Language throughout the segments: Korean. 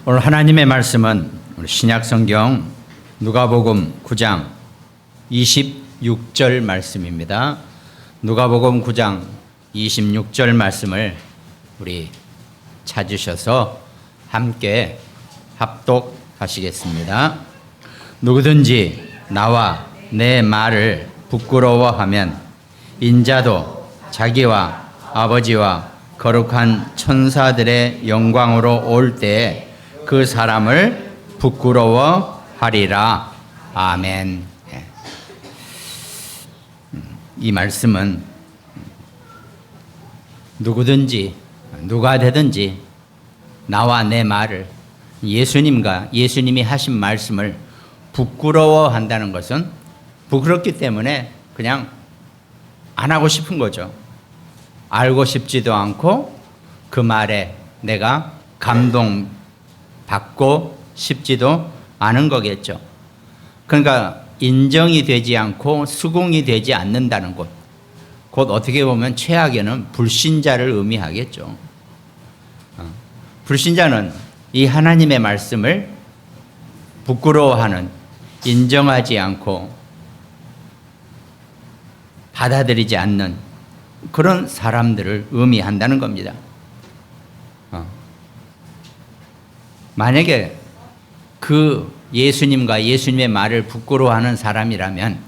오늘 하나님의 말씀은 우리 신약성경 누가복음 9장 26절 말씀입니다. 누가복음 9장 26절 말씀을 우리 찾으셔서 함께 합독하시겠습니다. 누구든지 나와 내 말을 부끄러워하면 인자도 자기와 아버지와 거룩한 천사들의 영광으로 올 때에 그 사람을 부끄러워하리라. 아멘. 이 말씀은 누구든지 누가 되든지 나와 내 말을 예수님이 하신 말씀을 부끄러워한다는 것은 부끄럽기 때문에 그냥 안 하고 싶은 거죠. 알고 싶지도 않고 그 말에 내가 감동받고 싶지도 않은 거겠죠. 그러니까 인정이 되지 않고 수긍이 되지 않는다는 것, 곧 어떻게 보면 최악에는 불신자를 의미하겠죠. 불신자는 이 하나님의 말씀을 부끄러워하는, 인정하지 않고 받아들이지 않는 그런 사람들을 의미한다는 겁니다. 만약에 그 예수님과 예수님의 말을 부끄러워하는 사람이라면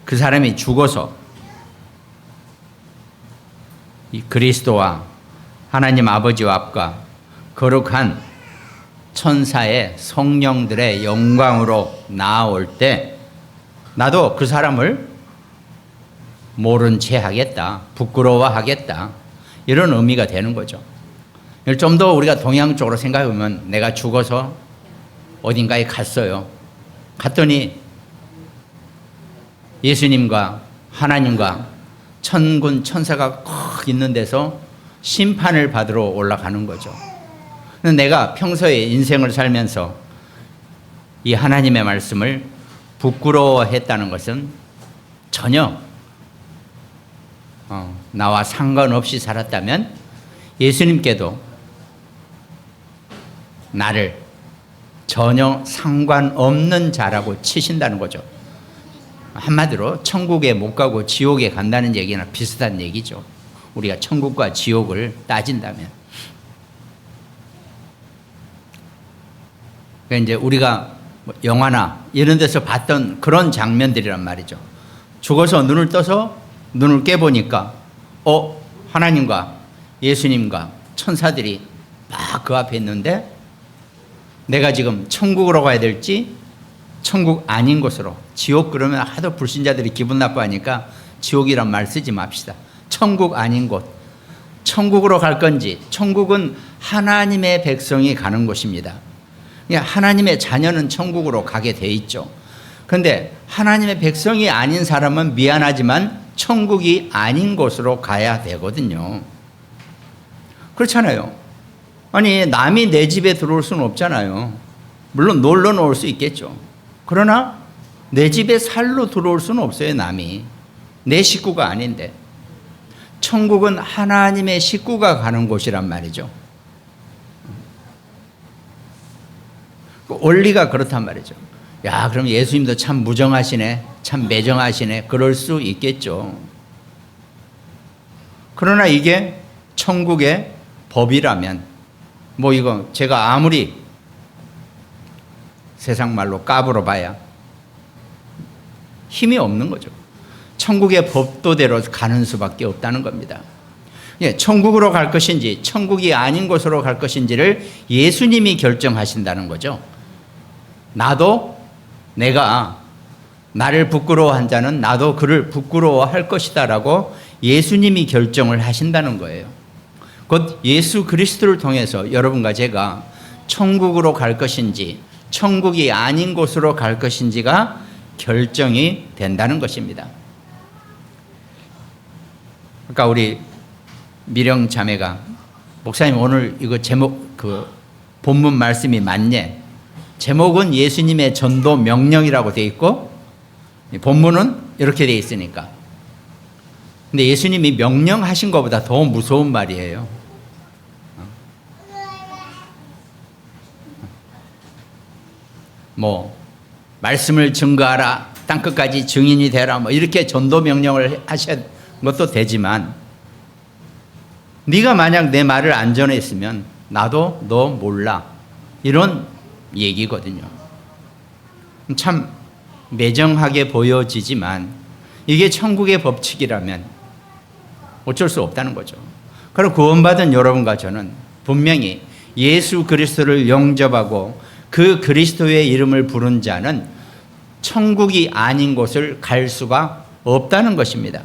그 사람이 죽어서 이 그리스도와 하나님 아버지와 앞과 거룩한 천사의 성령들의 영광으로 나아올 때 나도 그 사람을 모른 채 하겠다, 부끄러워하겠다, 이런 의미가 되는 거죠. 좀 더 우리가 동양 쪽으로 생각해 보면 내가 죽어서 어딘가에 갔어요. 갔더니 예수님과 하나님과 천군 천사가 콕 있는 데서 심판을 받으러 올라가는 거죠. 내가 평소에 인생을 살면서 이 하나님의 말씀을 부끄러워했다는 것은 전혀 나와 상관없이 살았다면 예수님께도 나를 전혀 상관없는 자라고 치신다는 거죠. 한마디로 천국에 못 가고 지옥에 간다는 얘기나 비슷한 얘기죠. 우리가 천국과 지옥을 따진다면. 그러니까 이제 우리가 영화나 이런 데서 봤던 그런 장면들이란 말이죠. 죽어서 눈을 떠서 눈을 깨보니까 하나님과 예수님과 천사들이 막 그 앞에 있는데 내가 지금 천국으로 가야 될지 천국 아닌 곳으로, 지옥 그러면 하도 불신자들이 기분 나빠하니까 지옥이란 말 쓰지 맙시다. 천국 아닌 곳, 천국으로 갈 건지, 천국은 하나님의 백성이 가는 곳입니다. 하나님의 자녀는 천국으로 가게 돼 있죠. 그런데 하나님의 백성이 아닌 사람은 미안하지만 천국이 아닌 곳으로 가야 되거든요. 그렇잖아요. 아니, 남이 내 집에 들어올 수는 없잖아요. 물론 놀러 놓을 수 있겠죠. 그러나 내 집에 살러 들어올 수는 없어요, 남이. 내 식구가 아닌데. 천국은 하나님의 식구가 가는 곳이란 말이죠. 원리가 그렇단 말이죠. 야, 그럼 예수님도 참 무정하시네, 참 매정하시네, 그럴 수 있겠죠. 그러나 이게 천국의 법이라면 이거 제가 아무리 세상 말로 까불어 봐야 힘이 없는 거죠. 천국의 법도대로 가는 수밖에 없다는 겁니다. 천국으로 갈 것인지 천국이 아닌 곳으로 갈 것인지를 예수님이 결정하신다는 거죠. 나도 내가 나를 부끄러워한 자는 나도 그를 부끄러워할 것이다 라고 예수님이 결정을 하신다는 거예요. 곧 예수 그리스도를 통해서 여러분과 제가 천국으로 갈 것인지 천국이 아닌 곳으로 갈 것인지가 결정이 된다는 것입니다. 그러니까 우리 미령 자매가 목사님 오늘 이거 제목 본문 말씀이 맞네. 제목은 예수님의 전도 명령이라고 돼 있고 본문은 이렇게 돼 있으니까. 근데 예수님이 명령하신 것보다 더 무서운 말이에요. 뭐 말씀을 증거하라, 땅끝까지 증인이 되라, 뭐 이렇게 전도 명령을 하신 것도 되지만, 네가 만약 내 말을 안 전했으면 나도 너 몰라, 이런 얘기거든요. 참 매정하게 보여지지만 이게 천국의 법칙이라면 어쩔 수 없다는 거죠. 그럼 구원받은 여러분과 저는 분명히 예수 그리스도를 영접하고 그 그리스도의 이름을 부른 자는 천국이 아닌 곳을 갈 수가 없다는 것입니다.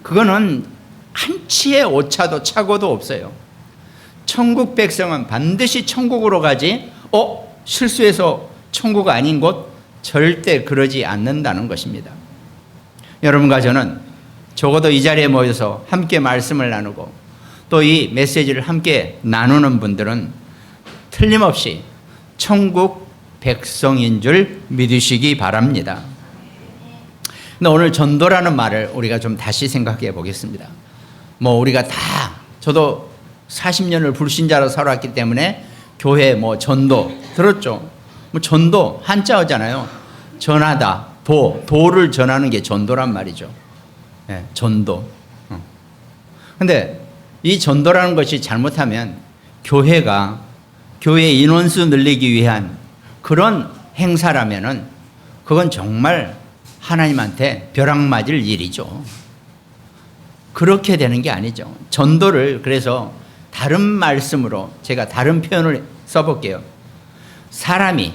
그거는 한치의 오차도 착오도 없어요. 천국 백성은 반드시 천국으로 가지, 실수해서 천국 아닌 곳 절대 그러지 않는다는 것입니다. 여러분과 저는 적어도 이 자리에 모여서 함께 말씀을 나누고 또 이 메시지를 함께 나누는 분들은 틀림없이 천국 백성인 줄 믿으시기 바랍니다. 근데 오늘 전도라는 말을 우리가 좀 다시 생각해 보겠습니다. 뭐 우리가 다, 저도 40년을 불신자로 살아왔기 때문에 교회 뭐 전도 들었죠. 뭐 전도 한자어잖아요. 전하다, 도를 전하는 게 전도란 말이죠. 네, 전도. 근데 이 전도라는 것이 잘못하면 교회가 교회 인원수 늘리기 위한 그런 행사라면은 그건 정말 하나님한테 벼락 맞을 일이죠. 그렇게 되는 게 아니죠. 전도를 그래서 다른 말씀으로 제가 다른 표현을 써볼게요. 사람이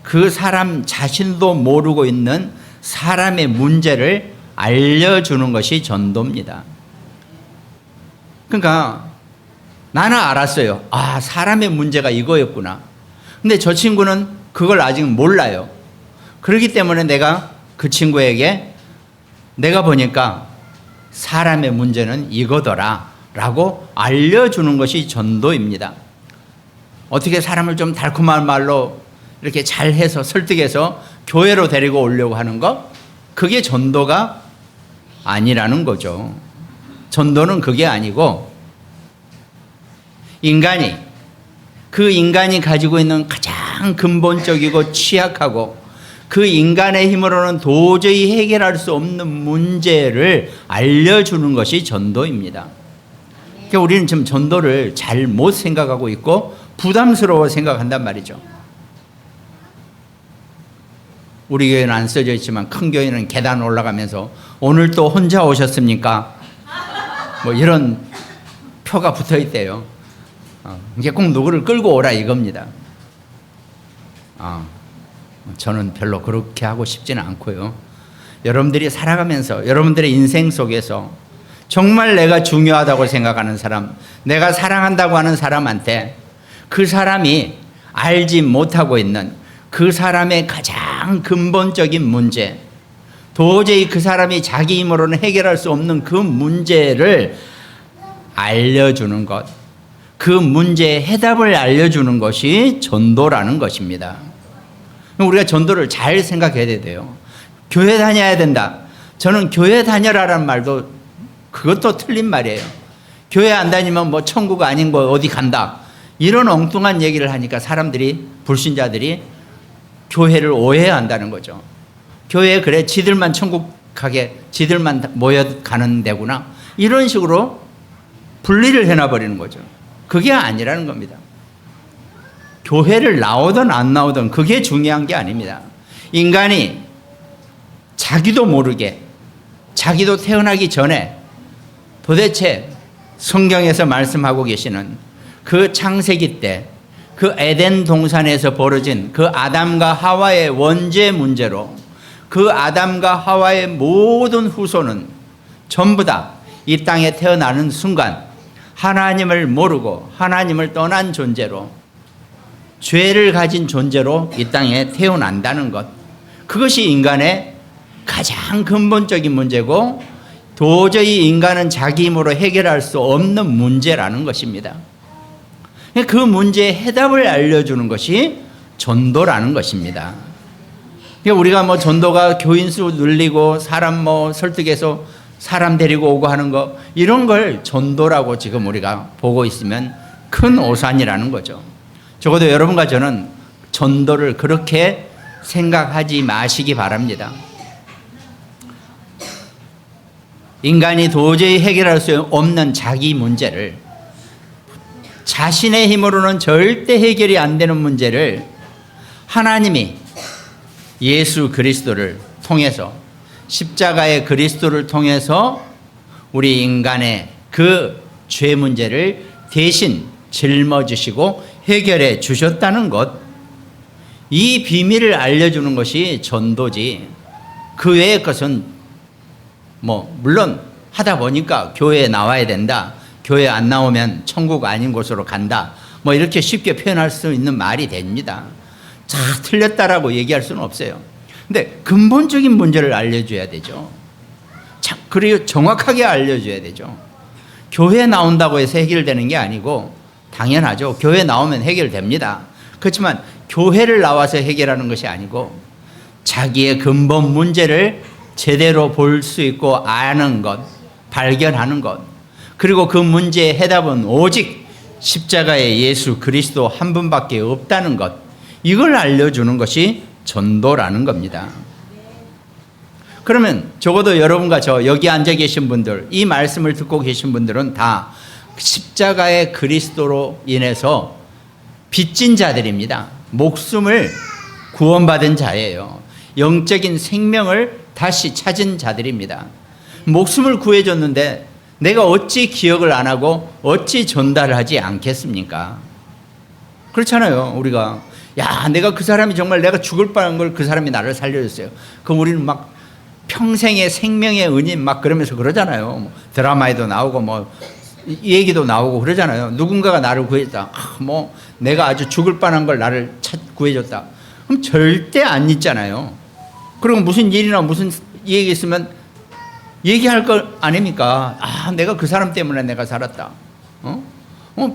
그 사람 자신도 모르고 있는 사람의 문제를 알려주는 것이 전도입니다. 그러니까 나는 알았어요. 사람의 문제가 이거였구나. 근데 저 친구는 그걸 아직 몰라요. 그렇기 때문에 내가 그 친구에게 내가 보니까 사람의 문제는 이거더라 라고 알려주는 것이 전도입니다. 어떻게 사람을 좀 달콤한 말로 이렇게 잘해서 설득해서 교회로 데리고 오려고 하는 거, 그게 전도가 아니라는 거죠. 전도는 그게 아니고 그 인간이 가지고 있는 가장 근본적이고 취약하고 그 인간의 힘으로는 도저히 해결할 수 없는 문제를 알려주는 것이 전도입니다. 그러니까 우리는 지금 전도를 잘못 생각하고 있고 부담스러워 생각한단 말이죠. 우리 교회는 안 써져 있지만 큰 교회는 계단 올라가면서 오늘 또 혼자 오셨습니까? 뭐 이런 표가 붙어 있대요. 이게 꼭 누구를 끌고 오라 이겁니다. 저는 별로 그렇게 하고 싶지는 않고요. 여러분들이 살아가면서 여러분들의 인생 속에서 정말 내가 중요하다고 생각하는 사람, 내가 사랑한다고 하는 사람한테 그 사람이 알지 못하고 있는 그 사람의 가장 근본적인 문제, 도저히 그 사람이 자기 힘으로는 해결할 수 없는 그 문제를 알려주는 것, 그 문제의 해답을 알려주는 것이 전도라는 것입니다. 우리가 전도를 잘 생각해야 돼요. 교회 다녀야 된다. 저는 교회 다녀라는 말도 그것도 틀린 말이에요. 교회 안 다니면 뭐 천국 아닌 거 어디 간다. 이런 엉뚱한 얘기를 하니까 사람들이, 불신자들이 교회를 오해한다는 거죠. 교회 그래 지들만 천국 가게, 지들만 모여가는 데구나. 이런 식으로 분리를 해놔버리는 거죠. 그게 아니라는 겁니다. 교회를 나오든 안 나오든 그게 중요한 게 아닙니다. 인간이 자기도 모르게, 자기도 태어나기 전에 도대체 성경에서 말씀하고 계시는 그 창세기 때 그 에덴 동산에서 벌어진 그 아담과 하와의 원죄 문제로 그 아담과 하와의 모든 후손은 전부 다 이 땅에 태어나는 순간 하나님을 모르고 하나님을 떠난 존재로, 죄를 가진 존재로 이 땅에 태어난다는 것, 그것이 인간의 가장 근본적인 문제고 도저히 인간은 자기 힘으로 해결할 수 없는 문제라는 것입니다. 그 문제의 해답을 알려주는 것이 전도라는 것입니다. 우리가 뭐 전도가 교인 수 늘리고 사람 뭐 설득해서 사람 데리고 오고 하는 거, 이런 걸 전도라고 지금 우리가 보고 있으면 큰 오산이라는 거죠. 적어도 여러분과 저는 전도를 그렇게 생각하지 마시기 바랍니다. 인간이 도저히 해결할 수 없는 자기 문제를, 자신의 힘으로는 절대 해결이 안 되는 문제를 하나님이 예수 그리스도를 통해서, 십자가의 그리스도를 통해서 우리 인간의 그 죄 문제를 대신 짊어지시고 해결해 주셨다는 것, 이 비밀을 알려주는 것이 전도지, 그 외의 것은 물론 하다 보니까 교회에 나와야 된다, 교회 안 나오면 천국 아닌 곳으로 간다, 이렇게 쉽게 표현할 수 있는 말이 됩니다. 자, 틀렸다라고 얘기할 수는 없어요. 근데 근본적인 문제를 알려줘야 되죠. 그리고 정확하게 알려줘야 되죠. 교회 나온다고 해서 해결되는 게 아니고, 당연하죠. 교회 나오면 해결됩니다. 그렇지만 교회를 나와서 해결하는 것이 아니고 자기의 근본 문제를 제대로 볼 수 있고 아는 것, 발견하는 것, 그리고 그 문제의 해답은 오직 십자가의 예수 그리스도 한 분밖에 없다는 것, 이걸 알려주는 것이 전도라는 겁니다. 그러면 적어도 여러분과 저 여기 앉아 계신 분들, 이 말씀을 듣고 계신 분들은 다 십자가의 그리스도로 인해서 빚진 자들입니다. 목숨을 구원받은 자예요. 영적인 생명을 다시 찾은 자들입니다. 목숨을 구해줬는데 내가 어찌 기억을 안 하고 어찌 전달을 하지 않겠습니까? 그렇잖아요. 우리가 내가 그 사람이 정말 내가 죽을 뻔한 걸 그 사람이 나를 살려줬어요. 그럼 우리는 막 평생의 생명의 은인 막 그러면서 그러잖아요. 드라마에도 나오고 이 얘기도 나오고 그러잖아요. 누군가가 나를 구해줬다. 내가 아주 죽을 뻔한 걸 나를 구해줬다. 그럼 절대 안 잊잖아요. 그리고 무슨 일이나 무슨 얘기 있으면 얘기할 거 아닙니까? 내가 그 사람 때문에 내가 살았다.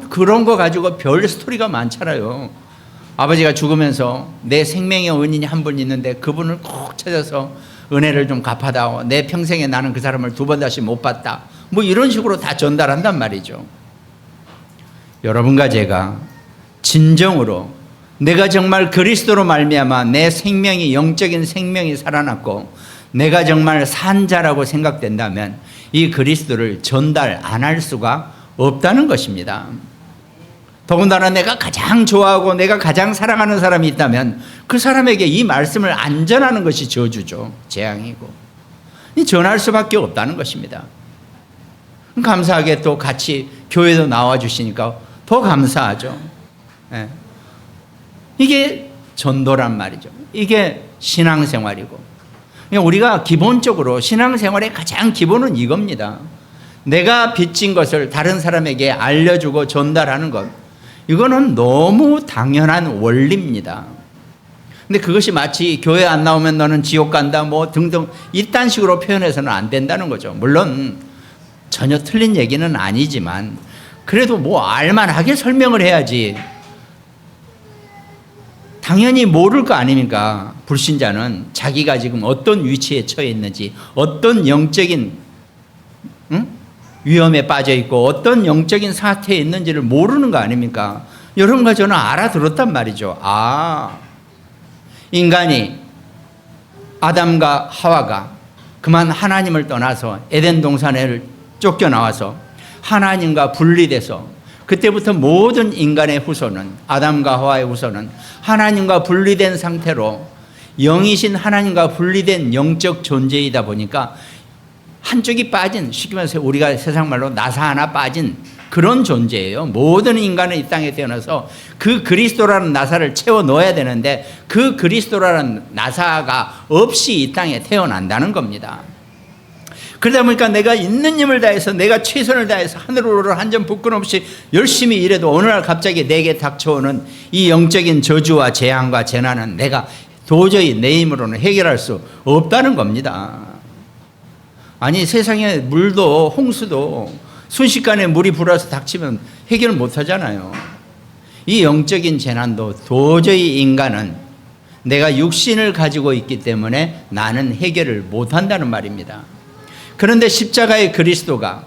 그런 거 가지고 별 스토리가 많잖아요. 아버지가 죽으면서 내 생명의 은인이 한 분 있는데 그분을 꼭 찾아서 은혜를 좀 갚아다오. 내 평생에 나는 그 사람을 두 번 다시 못 봤다. 이런 식으로 다 전달한단 말이죠. 여러분과 제가 진정으로 내가 정말 그리스도로 말미암아 내 생명이, 영적인 생명이 살아났고 내가 정말 산 자라고 생각된다면 이 그리스도를 전달 안 할 수가 없다는 것입니다. 더군다나 내가 가장 좋아하고 내가 가장 사랑하는 사람이 있다면 그 사람에게 이 말씀을 안 전하는 것이 저주죠. 재앙이고. 전할 수밖에 없다는 것입니다. 감사하게 또 같이 교회도 나와주시니까 더 감사하죠. 이게 전도란 말이죠. 이게 신앙생활이고. 우리가 기본적으로 신앙생활의 가장 기본은 이겁니다. 내가 빚진 것을 다른 사람에게 알려주고 전달하는 것, 이거는 너무 당연한 원리입니다. 근데 그것이 마치 교회 안 나오면 너는 지옥 간다 등등 이딴 식으로 표현해서는 안 된다는 거죠. 물론 전혀 틀린 얘기는 아니지만 그래도 알만하게 설명을 해야지. 당연히 모를 거 아닙니까? 불신자는 자기가 지금 어떤 위치에 처해 있는지, 어떤 영적인 위험에 빠져 있고 어떤 영적인 사태에 있는지를 모르는 거 아닙니까? 여러분과 저는 알아들었단 말이죠. 인간이, 아담과 하와가 그만 하나님을 떠나서 에덴 동산을 쫓겨나와서 하나님과 분리돼서, 그때부터 모든 인간의 후손은, 아담과 하와의 후손은 하나님과 분리된 상태로 영이신 하나님과 분리된 영적 존재이다 보니까 한쪽이 빠진, 쉽게 말해서 우리가 세상 말로 나사 하나 빠진 그런 존재예요. 모든 인간은 이 땅에 태어나서 그 그리스도라는 나사를 채워 넣어야 되는데 그 그리스도라는 나사가 없이 이 땅에 태어난다는 겁니다. 그러다 보니까 내가 있는 힘을 다해서, 내가 최선을 다해서 하늘으로 한 점 부끄럼 없이 열심히 일해도 어느 날 갑자기 내게 닥쳐오는 이 영적인 저주와 재앙과 재난은 내가 도저히 내 힘으로는 해결할 수 없다는 겁니다. 아니, 세상에 물도, 홍수도 순식간에 물이 불어서 닥치면 해결을 못 하잖아요. 이 영적인 재난도 도저히 인간은 내가 육신을 가지고 있기 때문에 나는 해결을 못 한다는 말입니다. 그런데 십자가의 그리스도가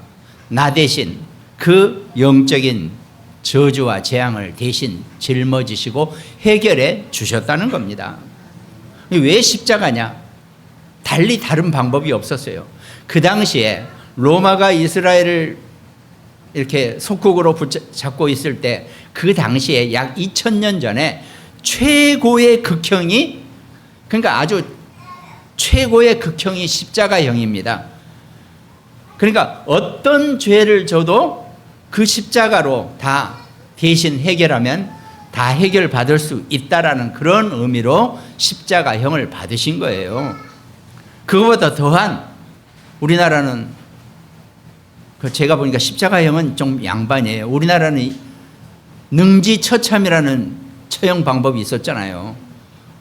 나 대신 그 영적인 저주와 재앙을 대신 짊어지시고 해결해 주셨다는 겁니다. 왜 십자가냐? 달리 다른 방법이 없었어요. 그 당시에 로마가 이스라엘을 이렇게 속국으로 붙잡고 있을 때 그 당시에 약 2000년 전에 최고의 극형이, 그러니까 아주 최고의 극형이 십자가형입니다. 그러니까 어떤 죄를 져도 그 십자가로 다 대신 해결하면 다 해결받을 수 있다라는 그런 의미로 십자가형을 받으신 거예요. 그거보다 더한, 우리나라는 제가 보니까 십자가형은 좀 양반이에요. 우리나라는 능지처참이라는 처형 방법이 있었잖아요.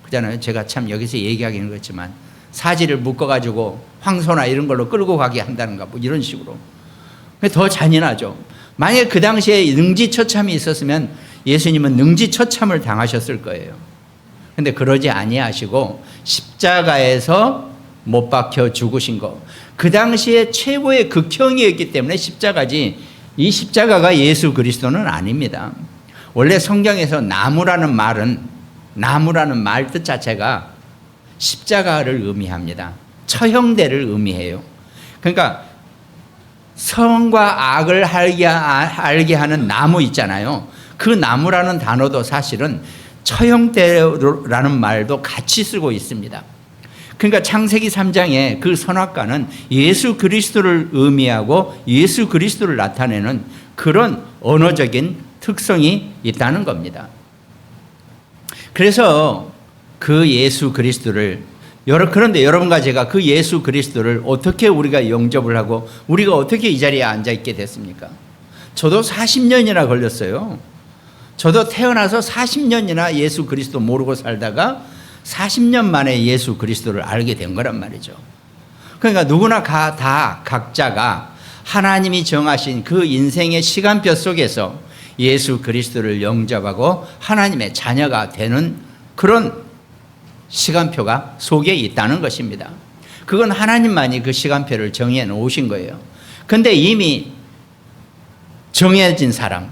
그잖아요. 제가 참 여기서 얘기하기는 그렇지만 사지를 묶어가지고 황소나 이런 걸로 끌고 가게 한다는가 뭐 이런 식으로. 더 잔인하죠. 만약에 그 당시에 능지처참이 있었으면 예수님은 능지처참을 당하셨을 거예요. 근데 그러지 아니하시고 십자가에서 못 박혀 죽으신 거. 그 당시에 최고의 극형이었기 때문에 십자가지, 이 십자가가 예수 그리스도는 아닙니다. 원래 성경에서 나무라는 말 뜻 자체가 십자가를 의미합니다. 처형대를 의미해요. 그러니까 선과 악을 알게 하는 나무 있잖아요. 그 나무라는 단어도 사실은 처형대라는 말도 같이 쓰고 있습니다. 그러니까 창세기 3장에 그 선악과는 예수 그리스도를 의미하고 예수 그리스도를 나타내는 그런 언어적인 특성이 있다는 겁니다. 그래서 그 예수 그리스도를, 그런데 여러분과 제가 그 예수 그리스도를 어떻게 우리가 영접을 하고 우리가 어떻게 이 자리에 앉아 있게 됐습니까? 저도 40년이나 걸렸어요. 저도 태어나서 40년이나 예수 그리스도 모르고 살다가 40년 만에 예수 그리스도를 알게 된 거란 말이죠. 그러니까 누구나 다 각자가 하나님이 정하신 그 인생의 시간표 속에서 예수 그리스도를 영접하고 하나님의 자녀가 되는 그런 시간표가 속에 있다는 것입니다. 그건 하나님만이 그 시간표를 정해 놓으신 거예요. 그런데 이미 정해진 사람,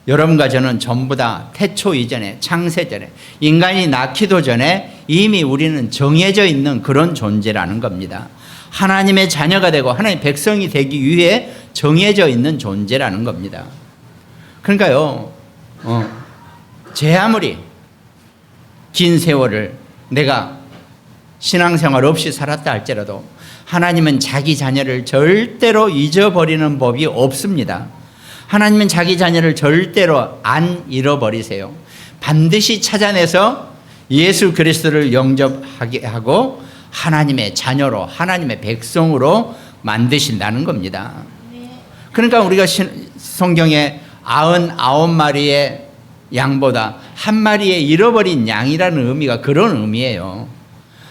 여러분과 저는 전부 다 태초 이전에, 창세 전에, 인간이 낳기도 전에 이미 우리는 정해져 있는 그런 존재라는 겁니다. 하나님의 자녀가 되고 하나님의 백성이 되기 위해 정해져 있는 존재라는 겁니다. 그러니까요, 제 아무리 긴 세월을 내가 신앙생활 없이 살았다 할지라도 하나님은 자기 자녀를 절대로 잊어버리는 법이 없습니다. 하나님은 자기 자녀를 절대로 안 잃어버리세요. 반드시 찾아내서 예수 그리스도를 영접하게 하고 하나님의 자녀로, 하나님의 백성으로 만드신다는 겁니다. 그러니까 우리가 성경에 99마리의 양보다 한 마리의 잃어버린 양이라는 의미가 그런 의미예요.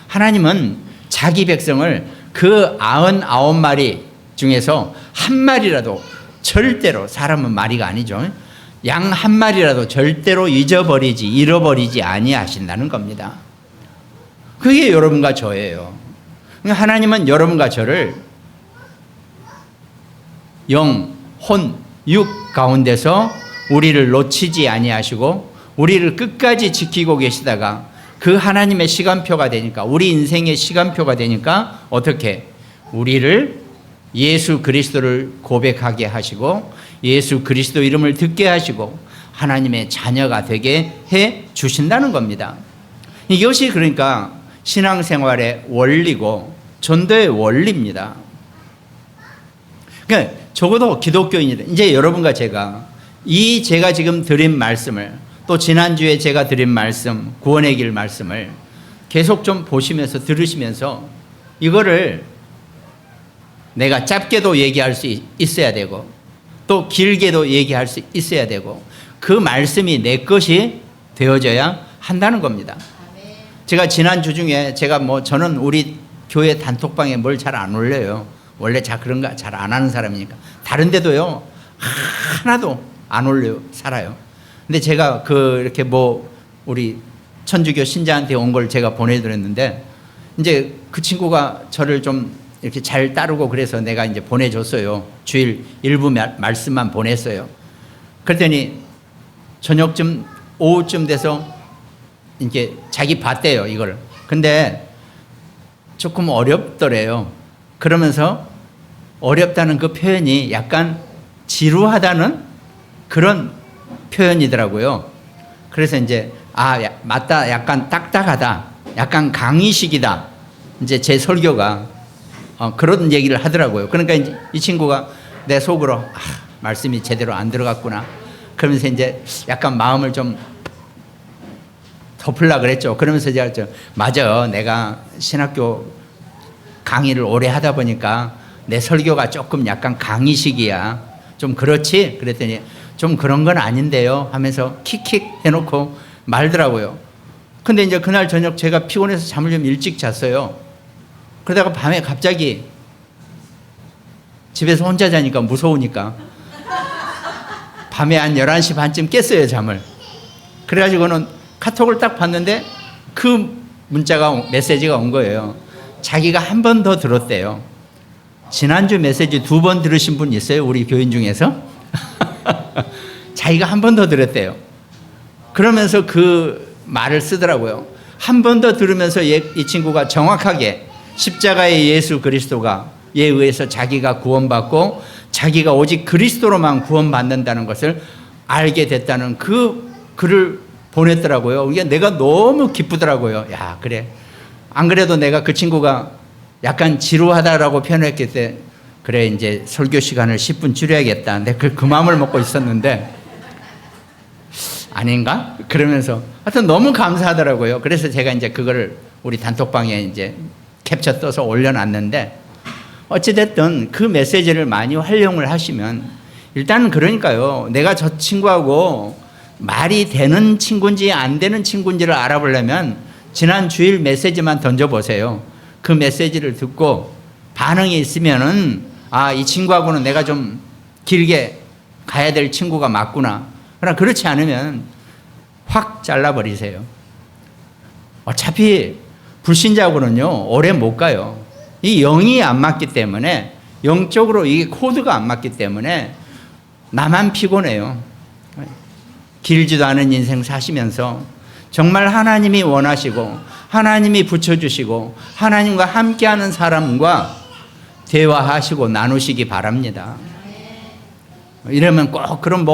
하나님은 자기 백성을 그 99마리 중에서 한 마리라도 절대로, 사람은 마리가 아니죠, 양 한 마리라도 절대로 잃어버리지 아니하신다는 겁니다. 그게 여러분과 저예요. 하나님은 여러분과 저를 영, 혼, 육 가운데서 우리를 놓치지 아니하시고 우리를 끝까지 지키고 계시다가 그 하나님의 시간표가 되니까, 우리 인생의 시간표가 되니까 어떻게 우리를 예수 그리스도를 고백하게 하시고 예수 그리스도 이름을 듣게 하시고 하나님의 자녀가 되게 해 주신다는 겁니다. 이것이 그러니까 신앙생활의 원리고 전도의 원리입니다. 그러니까 적어도 기독교인들, 이제 여러분과 제가 제가 지금 드린 말씀을, 또 지난주에 제가 드린 말씀, 구원의 길 말씀을 계속 좀 보시면서 들으시면서 이거를 내가 짧게도 얘기할 수 있어야 되고 또 길게도 얘기할 수 있어야 되고 그 말씀이 내 것이 되어져야 한다는 겁니다. 제가 지난주 중에 저는 우리 교회 단톡방에 뭘 잘 안 올려요. 원래 그런가 잘 안 하는 사람이니까. 다른 데도요, 하나도 안 올려 살아요. 근데 제가 이렇게 우리 천주교 신자한테 온 걸 제가 보내드렸는데, 이제 그 친구가 저를 좀 이렇게 잘 따르고 그래서 내가 이제 보내줬어요. 주일 일부 말씀만 보냈어요. 그랬더니 저녁쯤 오후쯤 돼서 이게 자기 봤대요, 이걸. 근데 조금 어렵더래요. 그러면서 어렵다는 그 표현이 약간 지루하다는 그런 표현이더라고요. 그래서 이제 맞다, 약간 딱딱하다, 약간 강의식이다, 이제 제 설교가 그런 얘기를 하더라고요. 그러니까 이제 이 친구가 내 속으로 말씀이 제대로 안 들어갔구나, 그러면서 이제 약간 마음을 좀 덮으려고 그랬죠. 그러면서 제가 맞아, 내가 신학교 강의를 오래 하다 보니까 내 설교가 조금 약간 강의식이야, 좀 그렇지? 그랬더니 좀 그런 건 아닌데요 하면서 킥킥 해놓고 말더라고요. 근데 이제 그날 저녁 제가 피곤해서 잠을 좀 일찍 잤어요. 그러다가 밤에 갑자기 집에서 혼자 자니까 무서우니까 밤에 한 11시 반쯤 깼어요, 잠을. 그래가지고는 카톡을 딱 봤는데 그 메시지가 온 거예요. 자기가 한 번 더 들었대요. 지난주 메시지 2번 들으신 분 있어요? 우리 교인 중에서? 자기가 한 번 더 들었대요. 그러면서 그 말을 쓰더라고요. 한 번 더 들으면서 이 친구가 정확하게 십자가의 예수 그리스도가 에 의해서 자기가 구원받고 자기가 오직 그리스도로만 구원받는다는 것을 알게 됐다는 그 글을 보냈더라고요. 이게 내가 너무 기쁘더라고요. 야, 그래. 안 그래도 내가 그 친구가 약간 지루하다라고 표현했기 때문에 그래, 이제 설교 시간을 10분 줄여야겠다. 내가 그 마음을 먹고 있었는데 아닌가? 그러면서 하여튼 너무 감사하더라고요. 그래서 제가 이제 그거를 우리 단톡방에 이제 캡처 떠서 올려놨는데, 어찌됐든 그 메시지를 많이 활용을 하시면, 일단은 그러니까요, 내가 저 친구하고 말이 되는 친구인지 안 되는 친구인지를 알아보려면 지난 주일 메시지만 던져보세요. 그 메시지를 듣고 반응이 있으면은 이 친구하고는 내가 좀 길게 가야 될 친구가 맞구나. 그러나 그렇지 않으면 확 잘라버리세요. 어차피 불신자하고는요 오래 못 가요. 이 영이 안 맞기 때문에, 영적으로 이게 코드가 안 맞기 때문에 나만 피곤해요. 길지도 않은 인생 사시면서 정말 하나님이 원하시고 하나님이 붙여주시고 하나님과 함께하는 사람과 대화하시고 나누시기 바랍니다. 이러면 꼭 그럼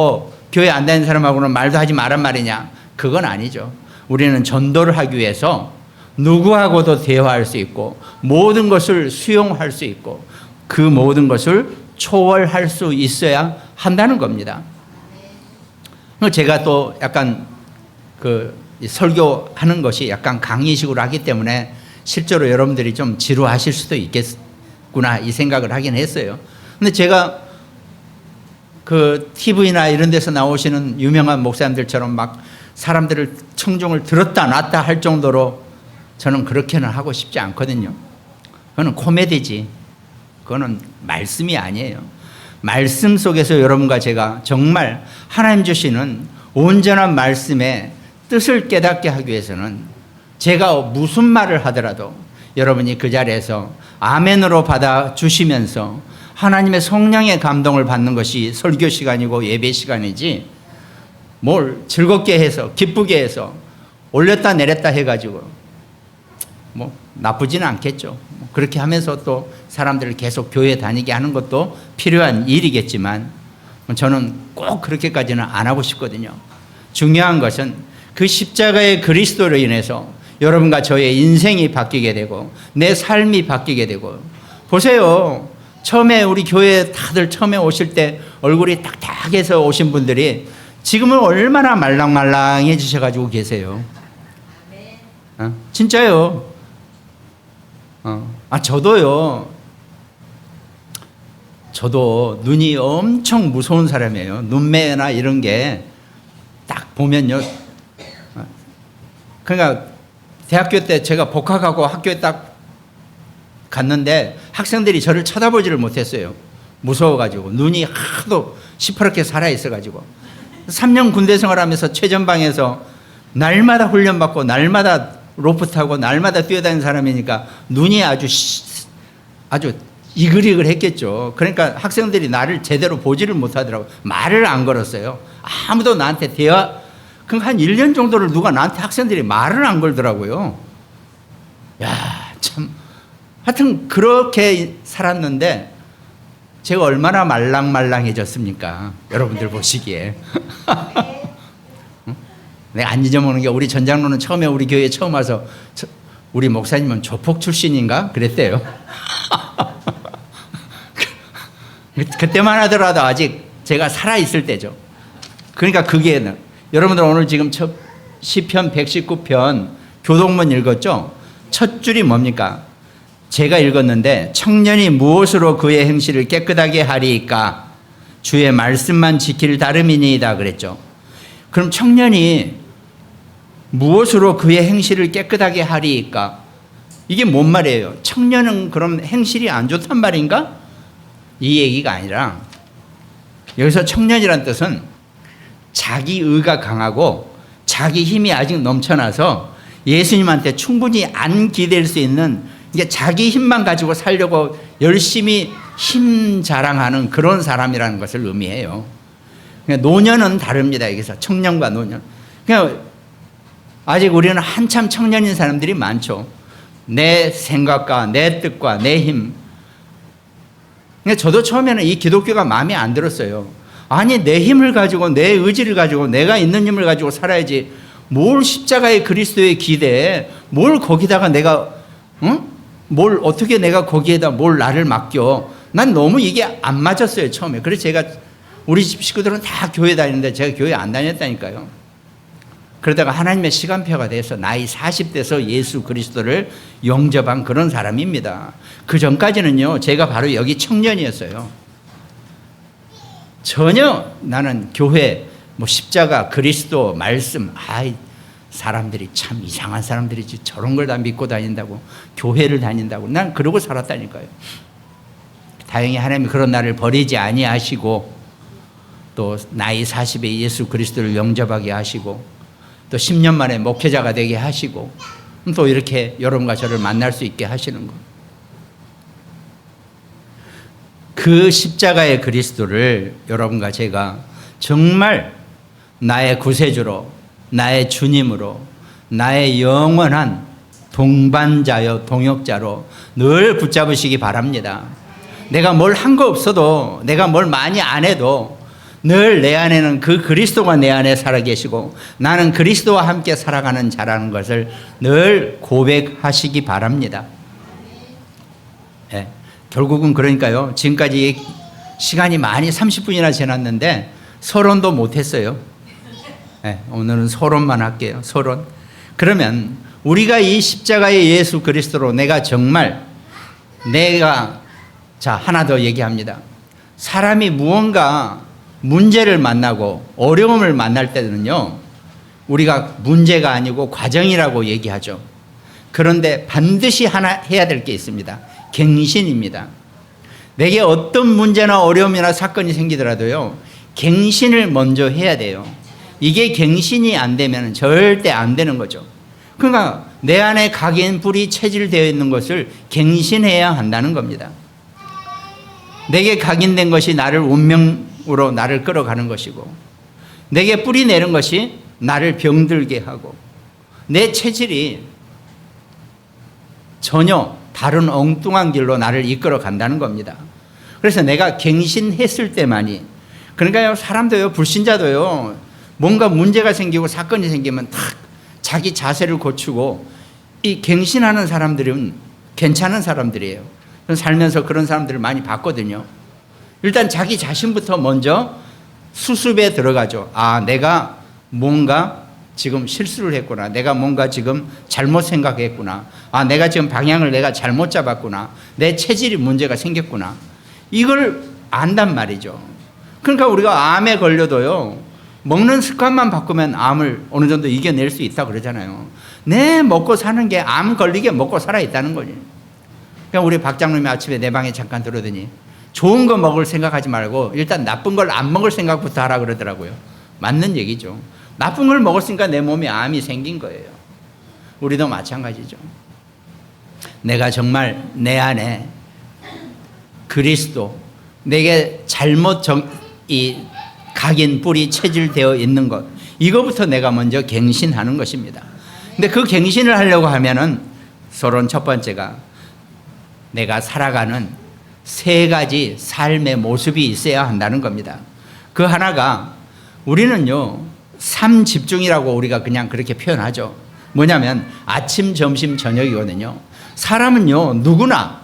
교회 안 다니는 사람하고는 말도 하지 말란 말이냐? 그건 아니죠. 우리는 전도를 하기 위해서 누구하고도 대화할 수 있고 모든 것을 수용할 수 있고 그 모든 것을 초월할 수 있어야 한다는 겁니다. 제가 또 약간 설교하는 것이 약간 강의식으로 하기 때문에 실제로 여러분들이 좀 지루하실 수도 있겠구나 이 생각을 하긴 했어요. 근데 제가 그 TV나 이런 데서 나오시는 유명한 목사님들처럼 막 사람들을 청중을 들었다 놨다 할 정도로 저는 그렇게는 하고 싶지 않거든요. 그거는 코미디지. 그거는 말씀이 아니에요. 말씀 속에서 여러분과 제가 정말 하나님 주시는 온전한 말씀의 뜻을 깨닫게 하기 위해서는 제가 무슨 말을 하더라도 여러분이 그 자리에서 아멘으로 받아주시면서 하나님의 성령의 감동을 받는 것이 설교 시간이고 예배 시간이지, 뭘 즐겁게 해서 기쁘게 해서 올렸다 내렸다 해가지고 나쁘지는 않겠죠. 그렇게 하면서 또 사람들을 계속 교회 다니게 하는 것도 필요한 일이겠지만 저는 꼭 그렇게까지는 안 하고 싶거든요. 중요한 것은 그 십자가의 그리스도로 인해서 여러분과 저의 인생이 바뀌게 되고 내 삶이 바뀌게 되고, 보세요. 처음에 우리 교회 다들 처음에 오실 때 얼굴이 딱딱해서 오신 분들이 지금은 얼마나 말랑말랑해지셔가지고 계세요. 진짜요. 저도 눈이 엄청 무서운 사람이에요. 눈매나 이런 게 딱 보면요. 그러니까 대학교 때 제가 복학하고 학교에 딱 갔는데 학생들이 저를 쳐다보지를 못했어요. 무서워가지고 눈이 하도 시퍼렇게 살아있어가지고 3년 군대 생활하면서 최전방에서 날마다 훈련받고 날마다 로프 타고 날마다 뛰어다니는 사람이니까 눈이 아주 이글이글 했겠죠. 그러니까 학생들이 나를 제대로 보지를 못하더라고요. 말을 안 걸었어요. 아무도 나한테 한 1년 정도를 누가 나한테 학생들이 말을 안 걸더라고요. 야, 참. 하여튼 그렇게 살았는데 제가 얼마나 말랑말랑해졌습니까? 여러분들 보시기에. 내가 안 잊어먹는 게, 우리 전장로는 처음에 우리 교회에 처음 와서 우리 목사님은 조폭 출신인가? 그랬대요. 그때만 하더라도 아직 제가 살아있을 때죠. 그러니까 그게, 여러분들 오늘 지금 시편 119편 교동문 읽었죠? 첫 줄이 뭡니까? 제가 읽었는데, 청년이 무엇으로 그의 행실을 깨끗하게 하리이까? 주의 말씀만 지킬 다름이니이다 그랬죠. 그럼 청년이 무엇으로 그의 행실을 깨끗하게 하리이까? 이게 뭔 말이에요? 청년은 그럼 행실이 안 좋단 말인가? 이 얘기가 아니라, 여기서 청년이란 뜻은 자기 의가 강하고 자기 힘이 아직 넘쳐나서 예수님한테 충분히 안 기댈 수 있는, 이게 자기 힘만 가지고 살려고 열심히 힘 자랑하는 그런 사람이라는 것을 의미해요. 노년은 다릅니다. 여기서 청년과 노년. 그냥 아직 우리는 한참 청년인 사람들이 많죠. 내 생각과 내 뜻과 내 힘. 저도 처음에는 이 기독교가 마음에 안 들었어요. 아니, 내 힘을 가지고, 내 의지를 가지고, 내가 있는 힘을 가지고 살아야지. 뭘 십자가의 그리스도에 기대해? 뭘 거기다가 내가, 뭘 어떻게 내가 거기에다 뭘 나를 맡겨? 난 너무 이게 안 맞았어요, 처음에. 그래서 제가, 우리 집 식구들은 다 교회 다니는데 제가 교회 안 다녔다니까요. 그러다가 하나님의 시간표가 돼서 나이 40대에서 예수 그리스도를 영접한 그런 사람입니다. 그 전까지는요, 제가 바로 여기 청년이었어요. 전혀 나는 교회, 십자가, 그리스도, 말씀, 사람들이 참 이상한 사람들이지, 저런 걸 다 믿고 다닌다고, 교회를 다닌다고. 난 그러고 살았다니까요. 다행히 하나님이 그런 나를 버리지 아니하시고, 또 나이 40에 예수 그리스도를 영접하게 하시고, 또 10년 만에 목회자가 되게 하시고, 또 이렇게 여러분과 저를 만날 수 있게 하시는 것. 그 십자가의 그리스도를 여러분과 제가 정말 나의 구세주로, 나의 주님으로, 나의 영원한 동반자요 동역자로 늘 붙잡으시기 바랍니다. 내가 뭘 한 거 없어도, 내가 뭘 많이 안 해도 늘 내 안에는 그 그리스도가 내 안에 살아계시고 나는 그리스도와 함께 살아가는 자라는 것을 늘 고백하시기 바랍니다. 네. 결국은 그러니까요, 지금까지 시간이 많이 30분이나 지났는데 서론도 못했어요. 네. 오늘은 서론만 할게요. 서론. 그러면 우리가 이 십자가의 예수 그리스도로 자, 하나 더 얘기합니다. 사람이 무언가 문제를 만나고 어려움을 만날 때는요, 우리가 문제가 아니고 과정이라고 얘기하죠. 그런데 반드시 하나 해야 될 게 있습니다. 갱신입니다. 내게 어떤 문제나 어려움이나 사건이 생기더라도요, 갱신을 먼저 해야 돼요. 이게 갱신이 안 되면 절대 안 되는 거죠. 그러니까 내 안에 각인 불이 체질되어 있는 것을 갱신해야 한다는 겁니다. 내게 각인된 것이 나를 운명으로 나를 끌어가는 것이고, 내게 뿌리 내는 것이 나를 병들게 하고, 내 체질이 전혀 다른 엉뚱한 길로 나를 이끌어 간다는 겁니다. 그래서 내가 갱신했을 때만이, 그러니까요, 사람도요, 불신자도요, 뭔가 문제가 생기고 사건이 생기면 탁 자기 자세를 고치고, 이 갱신하는 사람들은 괜찮은 사람들이에요. 살면서 그런 사람들을 많이 봤거든요. 일단 자기 자신부터 먼저 수습에 들어가죠. 아, 내가 뭔가 지금 실수를 했구나. 내가 뭔가 지금 잘못 생각했구나. 아, 내가 지금 방향을 내가 잘못 잡았구나. 내 체질이 문제가 생겼구나. 이걸 안단 말이죠. 그러니까 우리가 암에 걸려도요, 먹는 습관만 바꾸면 암을 어느 정도 이겨낼 수 있다 그러잖아요. 내 먹고 사는 게 암 걸리게 먹고 살아 있다는 거지. 그러니까 우리 박 장로님이 아침에 내 방에 잠깐 들어오더니 좋은 거 먹을 생각하지 말고 일단 나쁜 걸 안 먹을 생각부터 하라 그러더라고요. 맞는 얘기죠. 나쁜 걸 먹었으니까 내 몸에 암이 생긴 거예요. 우리도 마찬가지죠. 내가 정말 내 안에 그리스도, 내게 잘못 각인 뿔이 체질되어 있는 것, 이거부터 내가 먼저 갱신하는 것입니다. 근데 그 갱신을 하려고 하면은 서론 첫 번째가 내가 살아가는 세 가지 삶의 모습이 있어야 한다는 겁니다. 그 하나가 우리는요, 삶 집중이라고 우리가 그냥 그렇게 표현하죠. 뭐냐면 아침, 점심, 저녁이거든요. 사람은요, 누구나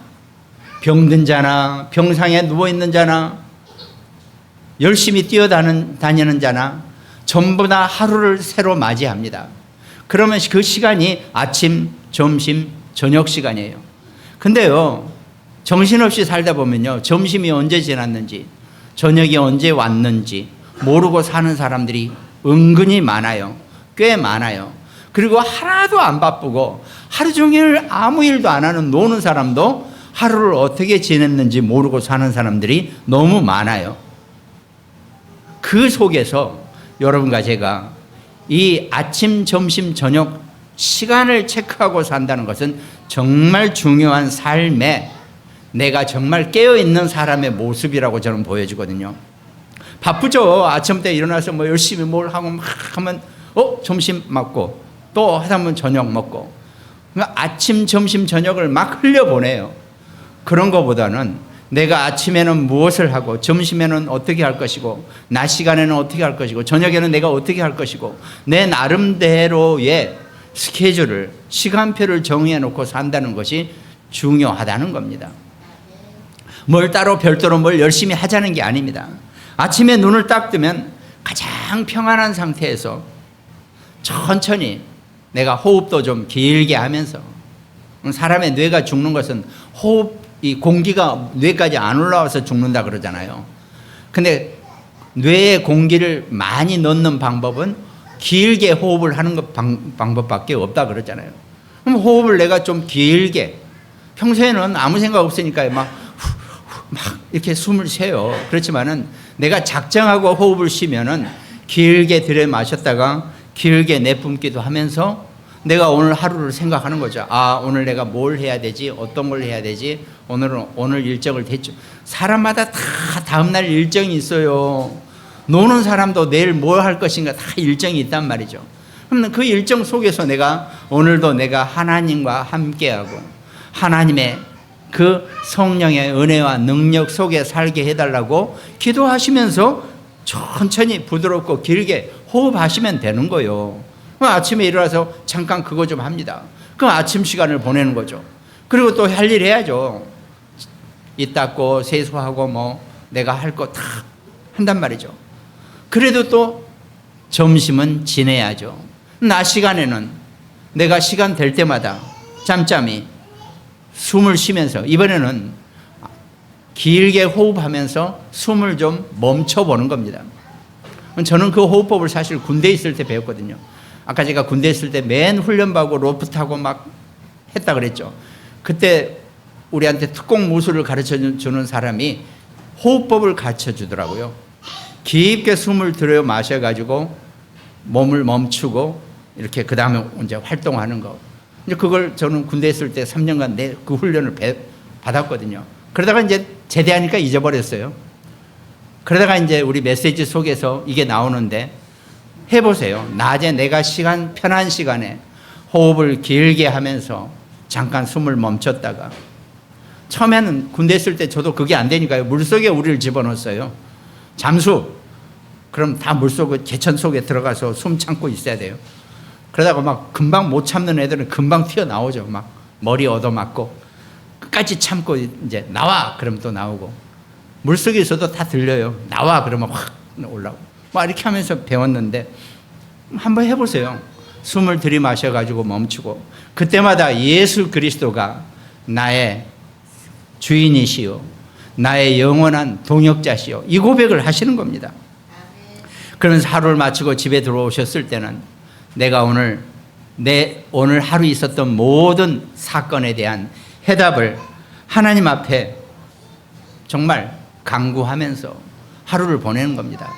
병든 자나 병상에 누워있는 자나 열심히 뛰어다니는 자나 전부 다 하루를 새로 맞이합니다. 그러면 그 시간이 아침, 점심, 저녁 시간이에요. 근데요, 정신없이 살다 보면요, 점심이 언제 지났는지 저녁이 언제 왔는지 모르고 사는 사람들이 은근히 많아요. 꽤 많아요. 그리고 하나도 안 바쁘고 하루 종일 아무 일도 안 하는 노는 사람도 하루를 어떻게 지냈는지 모르고 사는 사람들이 너무 많아요. 그 속에서 여러분과 제가 이 아침, 점심, 저녁 시간을 체크하고 산다는 것은 정말 중요한 삶에 내가 정말 깨어있는 사람의 모습이라고 저는 보여지거든요. 바쁘죠. 아침부터 일어나서 뭐 열심히 뭘 하고 막 하면 점심 먹고 또 하다 보면 저녁 먹고, 그러니까 아침, 점심, 저녁을 막 흘려보내요. 그런 것보다는 내가 아침에는 무엇을 하고 점심에는 어떻게 할 것이고 낮 시간에는 어떻게 할 것이고 저녁에는 내가 어떻게 할 것이고 내 나름대로의 스케줄을, 시간표를 정해 놓고 산다는 것이 중요하다는 겁니다. 뭘 따로 별도로 뭘 열심히 하자는 게 아닙니다. 아침에 눈을 딱 뜨면 가장 평안한 상태에서 천천히 내가 호흡도 좀 길게 하면서, 사람의 뇌가 죽는 것은 호흡, 이 공기가 뇌까지 안 올라와서 죽는다 그러잖아요. 근데 뇌에 공기를 많이 넣는 방법은 길게 호흡을 하는 것 방법밖에 없다 그러잖아요. 그럼 호흡을 내가 좀 길게, 평소에는 아무 생각 없으니까 막 이렇게 숨을 쉬어요. 그렇지만은 내가 작정하고 호흡을 쉬면은 길게 들여 마셨다가 길게 내뿜기도 하면서 내가 오늘 하루를 생각하는 거죠. 아, 오늘 내가 뭘 해야 되지? 어떤 걸 해야 되지? 오늘 일정을 대충. 사람마다 다 다음날 일정이 있어요. 노는 사람도 내일 뭘 할 것인가 다 일정이 있단 말이죠. 그럼 그 일정 속에서 내가 오늘도 내가 하나님과 함께하고 하나님의 그 성령의 은혜와 능력 속에 살게 해달라고 기도하시면서 천천히 부드럽고 길게 호흡하시면 되는 거예요. 아침에 일어나서 잠깐 그거 좀 합니다. 그 아침 시간을 보내는 거죠. 그리고 또 할 일 해야죠. 이 닦고 세수하고 뭐 내가 할 거 다 한단 말이죠. 그래도 또 점심은 지내야죠. 낮 시간에는 내가 시간 될 때마다 짬짬이 숨을 쉬면서, 이번에는 길게 호흡하면서 숨을 좀 멈춰보는 겁니다. 저는 그 호흡법을 사실 군대에 있을 때 배웠거든요. 아까 제가 군대에 있을 때 맨 훈련받고 로프 타고 막 했다 그랬죠. 그때 우리한테 특공 무술을 가르쳐 주는 사람이 호흡법을 가르쳐 주더라고요. 깊게 숨을 들여 마셔가지고 몸을 멈추고 이렇게 그 다음에 이제 활동하는 거. 이제 그걸 저는 군대에 있을 때 3년간 그 훈련을 받았거든요. 그러다가 이제 제대하니까 잊어버렸어요. 그러다가 이제 우리 메시지 속에서 이게 나오는데 해보세요. 낮에 내가 편한 시간에 호흡을 길게 하면서 잠깐 숨을 멈췄다가, 처음에는 군대 있을 때 저도 그게 안 되니까요. 물속에 우리를 집어넣었어요. 잠수. 그럼 다 물속, 개천 속에 들어가서 숨 참고 있어야 돼요. 그러다가 막 금방 못 참는 애들은 금방 튀어나오죠. 막 머리 얻어맞고. 끝까지 참고 이제 나와! 그러면 또 나오고. 물속에서도 다 들려요. 나와! 그러면 확 올라오고. 막 이렇게 하면서 배웠는데 한번 해보세요. 숨을 들이마셔가지고 멈추고, 그때마다 예수 그리스도가 나의 주인이시요 나의 영원한 동역자시요, 이 고백을 하시는 겁니다. 그러면서 하루를 마치고 집에 들어오셨을 때는 내가 오늘 하루 있었던 모든 사건에 대한 해답을 하나님 앞에 정말 간구하면서 하루를 보내는 겁니다.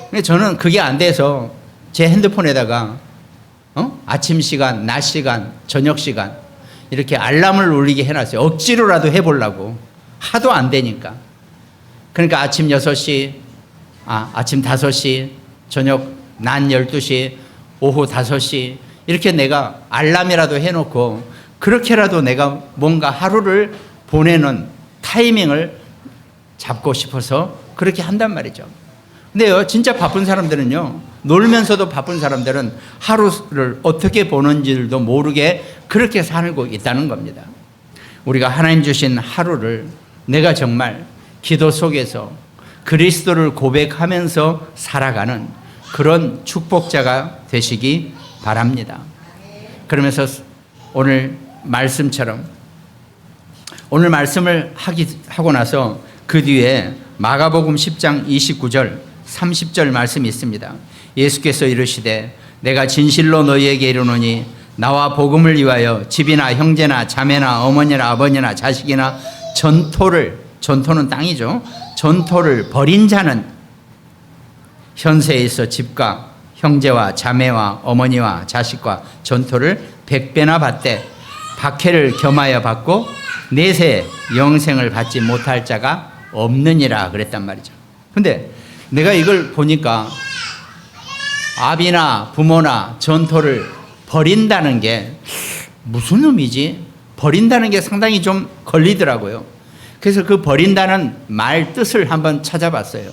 근데 저는 그게 안 돼서 제 핸드폰에다가 아침 시간, 낮 시간, 저녁 시간 이렇게 알람을 울리게 해놨어요. 억지로라도 해보려고. 하도 안 되니까. 그러니까 아침 6시, 아침 5시, 저녁 낮 12시, 오후 5시 이렇게 내가 알람이라도 해놓고 그렇게라도 내가 뭔가 하루를 보내는 타이밍을 잡고 싶어서 그렇게 한단 말이죠. 근데요, 진짜 바쁜 사람들은요, 놀면서도 바쁜 사람들은 하루를 어떻게 보는지도 모르게 그렇게 살고 있다는 겁니다. 우리가 하나님 주신 하루를 내가 정말 기도 속에서 그리스도를 고백하면서 살아가는 그런 축복자가 되시기 바랍니다. 그러면서 오늘 말씀처럼 오늘 말씀을 하고 나서 그 뒤에 마가복음 10장 29절 30절 말씀이 있습니다. 예수께서 이르시되 내가 진실로 너희에게 이르노니 나와 복음을 위하여 집이나 형제나 자매나 어머니나 아버지나 자식이나 전토는 땅이죠. 전토를 벌인 자는 현세에 있어 집과 형제와 자매와 어머니와 자식과 전토를 100배나 받되 박해를 겸하여 받고 내세 영생을 받지 못할 자가 없느니라 그랬단 말이죠. 근데 내가 이걸 보니까 아비나 부모나 전토를 버린다는 게 무슨 의미지? 버린다는 게 상당히 좀 걸리더라고요. 그래서 그 버린다는 말 뜻을 한번 찾아봤어요.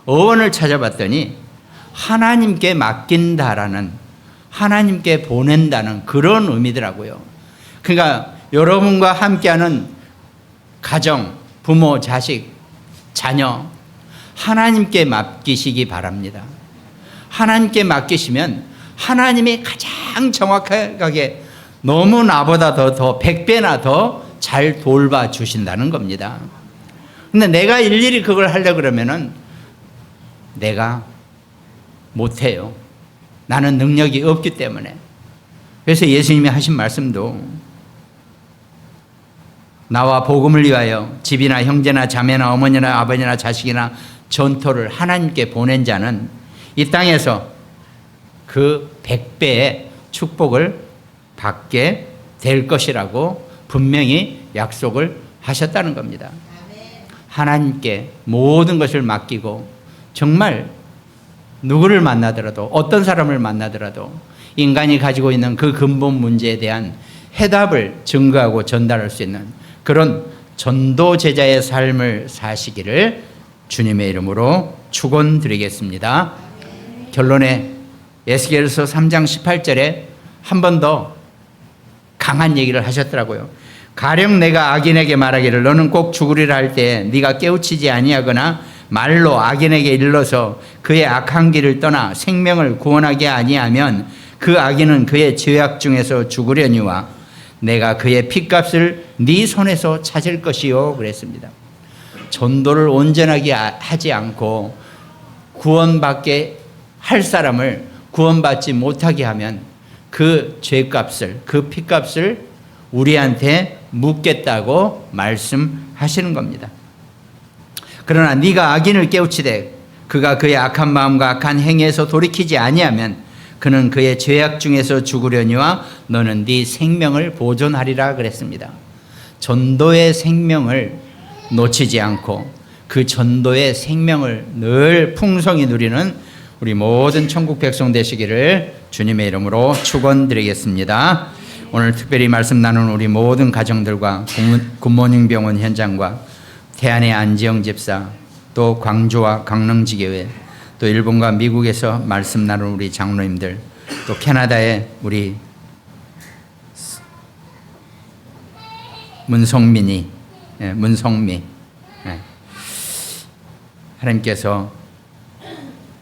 어원을 찾아봤더니 하나님께 맡긴다라는, 하나님께 보낸다는 그런 의미더라고요. 그러니까 여러분과 함께하는 가정, 부모, 자식, 자녀 하나님께 맡기시기 바랍니다. 하나님께 맡기시면 하나님이 가장 정확하게 너무 나보다 더 100배나 더 잘 돌봐 주신다는 겁니다. 근데 내가 일일이 그걸 하려고 그러면은 내가 못해요. 나는 능력이 없기 때문에. 그래서 예수님이 하신 말씀도 나와 복음을 위하여 집이나 형제나 자매나 어머니나 아버지나 자식이나 전토를 하나님께 보낸 자는 이 땅에서 그 100배의 축복을 받게 될 것이라고 분명히 약속을 하셨다는 겁니다. 하나님께 모든 것을 맡기고 정말 누구를 만나더라도 어떤 사람을 만나더라도 인간이 가지고 있는 그 근본 문제에 대한 해답을 증거하고 전달할 수 있는 그런 전도 제자의 삶을 사시기를 주님의 이름으로 축원드리겠습니다. 결론에 에스겔서 3장 18절에 한 번 더 강한 얘기를 하셨더라고요. 가령 내가 악인에게 말하기를 너는 꼭 죽으리라 할 때 네가 깨우치지 아니하거나 말로 악인에게 일러서 그의 악한 길을 떠나 생명을 구원하게 아니하면 그 악인은 그의 죄악 중에서 죽으려니와 내가 그의 핏값을 네 손에서 찾을 것이요 그랬습니다. 전도를 온전하게 하지 않고 구원받게 할 사람을 구원받지 못하게 하면 그 죄값을, 그 핏값을 우리한테 묻겠다고 말씀하시는 겁니다. 그러나 네가 악인을 깨우치되 그가 그의 악한 마음과 악한 행위에서 돌이키지 아니하면 그는 그의 죄악 중에서 죽으려니와 너는 네 생명을 보존하리라 그랬습니다. 전도의 생명을 놓치지 않고 그 전도의 생명을 늘 풍성히 누리는 우리 모든 천국 백성 되시기를 주님의 이름으로 축원드리겠습니다. 오늘 특별히 말씀 나눈 우리 모든 가정들과 굿모닝 병원 현장과 태안의 안지영 집사, 또 광주와 강릉지교회, 또 일본과 미국에서 말씀 나눈 우리 장로님들, 또 캐나다의 우리 문성미 하나님께서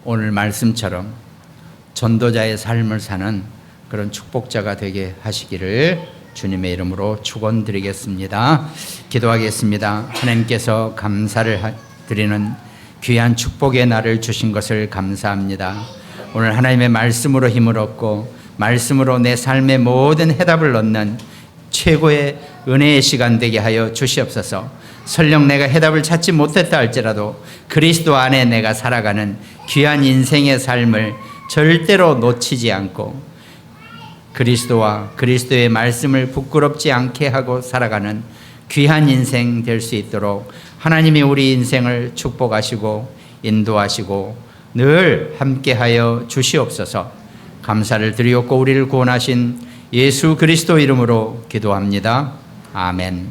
오늘 말씀처럼 전도자의 삶을 사는 그런 축복자가 되게 하시기를 주님의 이름으로 축원드리겠습니다. 기도하겠습니다. 하나님께서 감사를 드리는 귀한 축복의 날을 주신 것을 감사합니다. 오늘 하나님의 말씀으로 힘을 얻고 말씀으로 내 삶의 모든 해답을 얻는 최고의 은혜의 시간 되게 하여 주시옵소서. 설령 내가 해답을 찾지 못했다 할지라도 그리스도 안에 내가 살아가는 귀한 인생의 삶을 절대로 놓치지 않고 그리스도와 그리스도의 말씀을 부끄럽지 않게 하고 살아가는 귀한 인생 될 수 있도록 하나님이 우리 인생을 축복하시고 인도하시고 늘 함께하여 주시옵소서. 감사를 드리옵고 우리를 구원하신 예수 그리스도 이름으로 기도합니다. 아멘.